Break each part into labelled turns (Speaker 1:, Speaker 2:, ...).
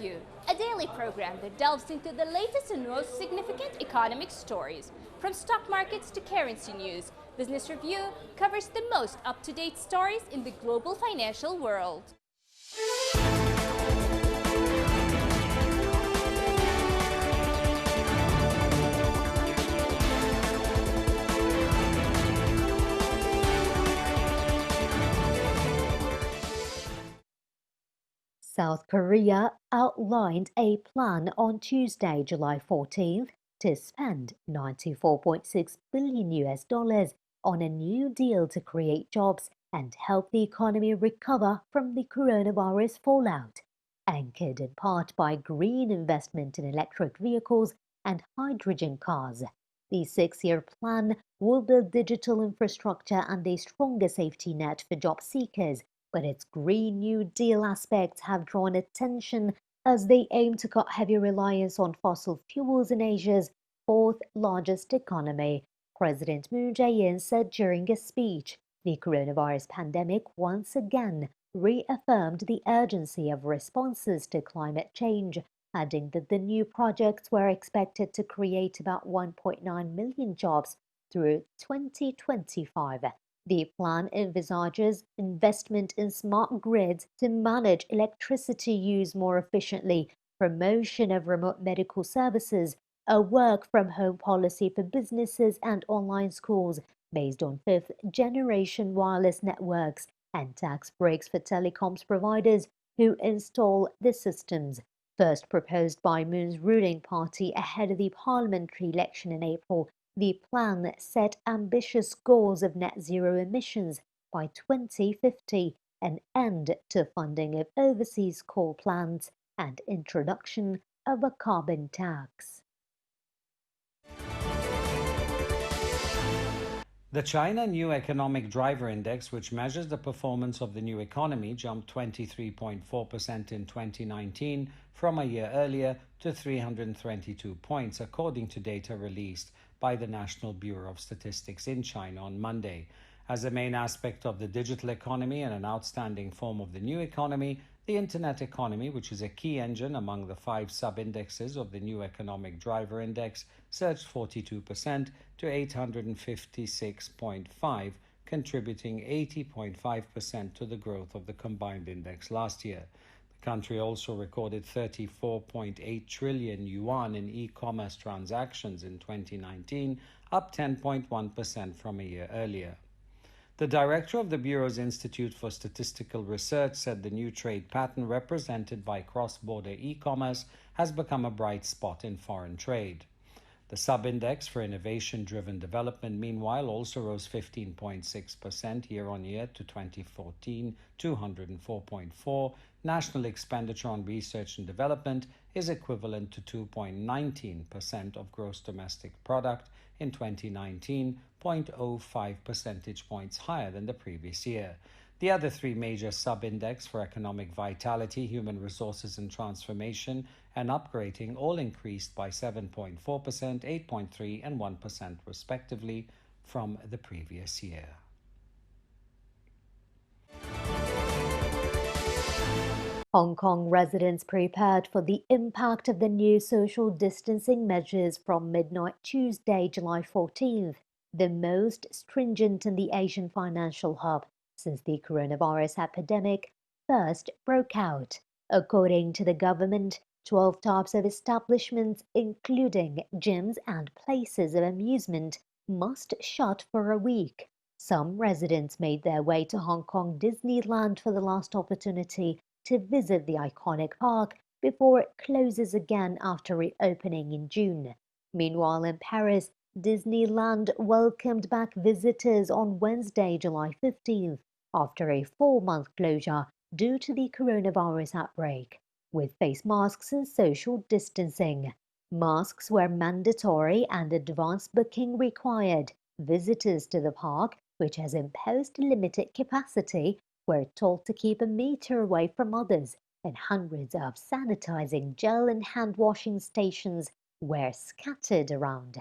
Speaker 1: Review, a daily program that delves into the latest and most significant economic stories. From stock markets to currency news, Business Review covers the most up-to-date stories in the global financial world.
Speaker 2: South Korea outlined a plan on Tuesday, July 14th, to spend 94.6 billion US dollars on a new deal to create jobs and help the economy recover from the coronavirus fallout, anchored in part by green investment in electric vehicles and hydrogen cars. The six-year plan will build digital infrastructure and a stronger safety net for job seekers, but its Green New Deal aspects have drawn attention as they aim to cut heavy reliance on fossil fuels in Asia's fourth largest economy. President Moon Jae-in said during a speech, the coronavirus pandemic once again reaffirmed the urgency of responses to climate change, adding that the new projects were expected to create about 1.9 million jobs through 2025. The plan envisages investment in smart grids to manage electricity use more efficiently, promotion of remote medical services, a work-from-home policy for businesses and online schools based on fifth-generation wireless networks, and tax breaks for telecoms providers who install the systems. First proposed by Moon's ruling party ahead of the parliamentary election in April, the plan set ambitious goals of net zero emissions by 2050, an end to funding of overseas coal plants, and introduction of a carbon tax.
Speaker 3: The China New Economic Driver Index, which measures the performance of the new economy, jumped 23.4% in 2019 from a year earlier to 322 points, according to data released by the National Bureau of Statistics in China on Monday. As a main aspect of the digital economy and an outstanding form of the new economy, the Internet economy, which is a key engine among the 5 sub-indexes of the New Economic Driver Index, surged 42% to 856.5, contributing 80.5% to the growth of the combined index last year. The country also recorded 34.8 trillion yuan in e-commerce transactions in 2019, up 10.1% from a year earlier. The director of the Bureau's Institute for Statistical Research said the new trade pattern represented by cross-border e-commerce has become a bright spot in foreign trade. The sub-index for innovation-driven development, meanwhile, also rose 15.6% year-on-year to 2014 204.4. National expenditure on research and development is equivalent to 2.19% of gross domestic product in 2019, 0.05 percentage points higher than the previous year. The other 3 major sub-index for economic vitality, human resources and transformation, and upgrading all increased by 7.4%, 8.3% and 1% respectively from the previous year.
Speaker 2: Hong Kong residents prepared for the impact of the new social distancing measures from midnight Tuesday, July 14th, the most stringent in the Asian financial hub since the coronavirus epidemic first broke out. According to the government, 12 types of establishments, including gyms and places of amusement, must shut for a week. Some residents made their way to Hong Kong Disneyland for the last opportunity to visit the iconic park before it closes again after reopening in June. Meanwhile, in Paris, Disneyland welcomed back visitors on Wednesday, July 15th, after a 4-month closure due to the coronavirus outbreak, with face masks and social distancing. Masks were mandatory and advance booking required. Visitors to the park, which has imposed limited capacity, were told to keep a meter away from others, and hundreds of sanitizing gel and hand-washing stations were scattered around.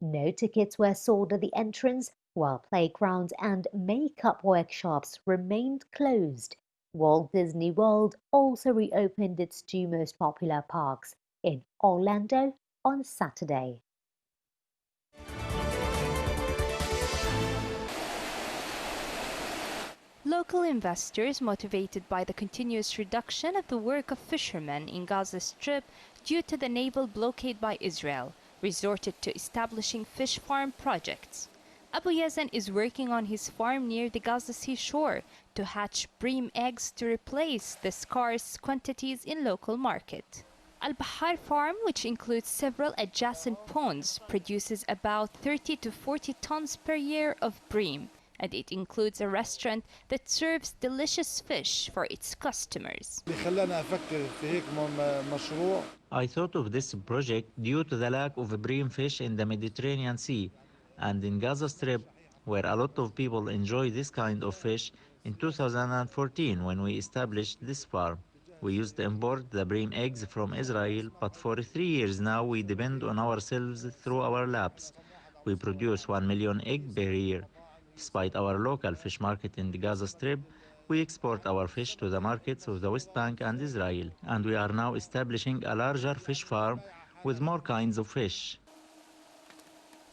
Speaker 2: No tickets were sold at the entrance, while playgrounds and makeup workshops remained closed. Walt Disney World also reopened its two most popular parks in Orlando on Saturday.
Speaker 1: Local investors, motivated by the continuous reduction of the work of fishermen in Gaza Strip due to the naval blockade by Israel, resorted to establishing fish farm projects. Abu Yazan is working on his farm near the Gaza seashore to hatch bream eggs to replace the scarce quantities in local market. Al-Bahar Farm, which includes several adjacent ponds, produces about 30 to 40 tons per year of bream, and it includes a restaurant that serves delicious fish for its customers.
Speaker 4: I thought of this project due to the lack of bream fish in the Mediterranean Sea and in Gaza Strip, where a lot of people enjoy this kind of fish. In 2014, when we established this farm, we used to import the bream eggs from Israel, but for 3 years now we depend on ourselves through our labs. We produce 1 million eggs per year. Despite our local fish market in the Gaza Strip, we export our fish to the markets of the West Bank and Israel, and we are now establishing a larger fish farm with more kinds of fish.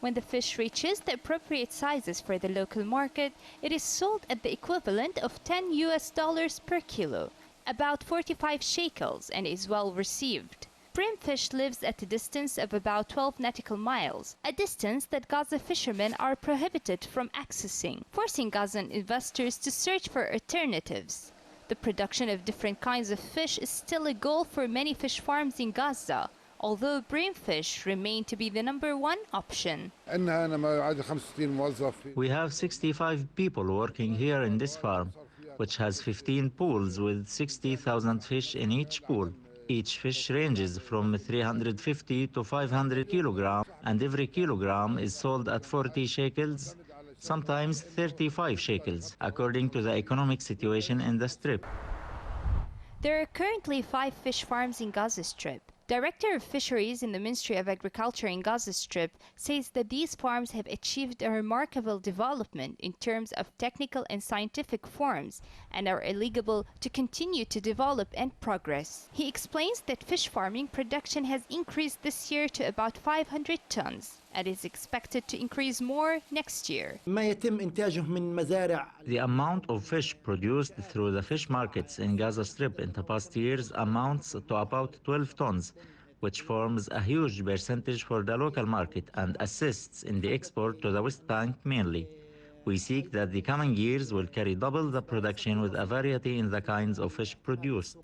Speaker 1: When the fish reaches the appropriate sizes for the local market, it is sold at the equivalent of $10 per kilo, about 45 shekels, and is well received. Breamfish lives at a distance of about 12 nautical miles, a distance that Gaza fishermen are prohibited from accessing, forcing Gazan investors to search for alternatives. The production of different kinds of fish is still a goal for many fish farms in Gaza, although breamfish remain to be the #1 option.
Speaker 4: We have 65 people working here in this farm, which has 15 pools with 60,000 fish in each pool. Each fish ranges from 350 to 500 kilograms, and every kilogram is sold at 40 shekels, sometimes 35 shekels, according to the economic situation in the Strip.
Speaker 1: There are currently 5 fish farms in Gaza Strip. Director of Fisheries in the Ministry of Agriculture in Gaza Strip says that these farms have achieved a remarkable development in terms of technical and scientific forms and are eligible to continue to develop and progress. He explains that fish farming production has increased this year to about 500 tons and is expected to increase more next year.
Speaker 4: The amount of fish produced through the fish markets in Gaza Strip in the past years amounts to about 12 tons, which forms a huge percentage for the local market and assists in the export to the West Bank mainly. We seek that the coming years will carry double the production with a variety in the kinds of fish produced.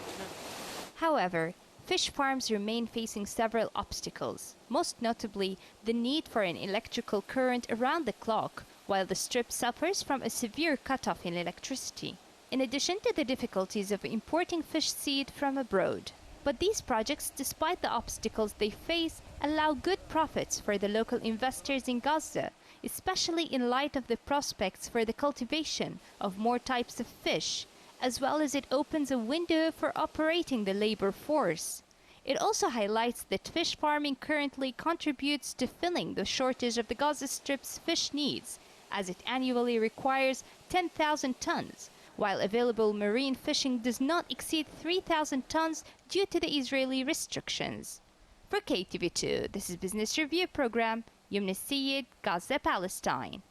Speaker 1: However, fish farms remain facing several obstacles, most notably the need for an electrical current around the clock, while the Strip suffers from a severe cutoff in electricity, in addition to the difficulties of importing fish seed from abroad. But these projects, despite the obstacles they face, allow good profits for the local investors in Gaza, especially in light of the prospects for the cultivation of more types of fish, as well as it opens a window for operating the labor force. It also highlights that fish farming currently contributes to filling the shortage of the Gaza Strip's fish needs, as it annually requires 10,000 tons, while available marine fishing does not exceed 3,000 tons due to the Israeli restrictions. For KTV2, this is Business Review Program, Yumna Syed, Gaza, Palestine.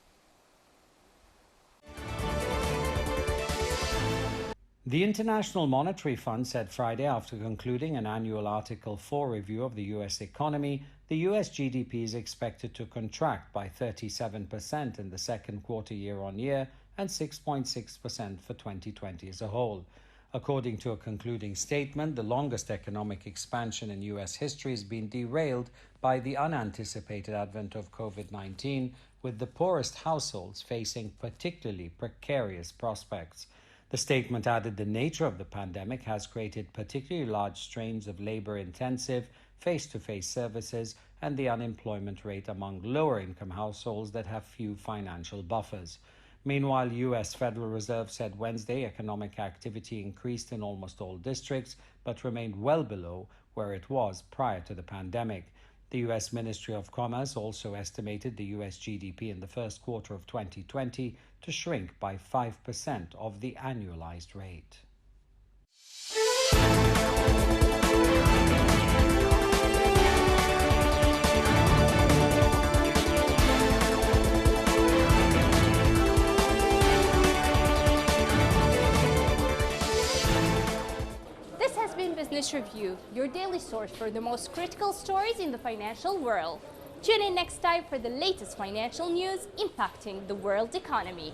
Speaker 3: The International Monetary Fund said Friday, after concluding an annual Article 4 review of the U.S. economy, the U.S. GDP is expected to contract by 37% in the second quarter year-on-year and 6.6% for 2020 as a whole. According to a concluding statement, the longest economic expansion in U.S. history has been derailed by the unanticipated advent of COVID-19, with the poorest households facing particularly precarious prospects. The statement added the nature of the pandemic has created particularly large strains of labor-intensive, face-to-face services and the unemployment rate among lower-income households that have few financial buffers. Meanwhile, U.S. Federal Reserve said Wednesday economic activity increased in almost all districts, but remained well below where it was prior to the pandemic. The U.S. Ministry of Commerce also estimated the U.S. GDP in the first quarter of 2020 to shrink by 5% of the annualized rate.
Speaker 1: Business Review, your daily source for the most critical stories in the financial world. Tune in next time for the latest financial news impacting the world economy.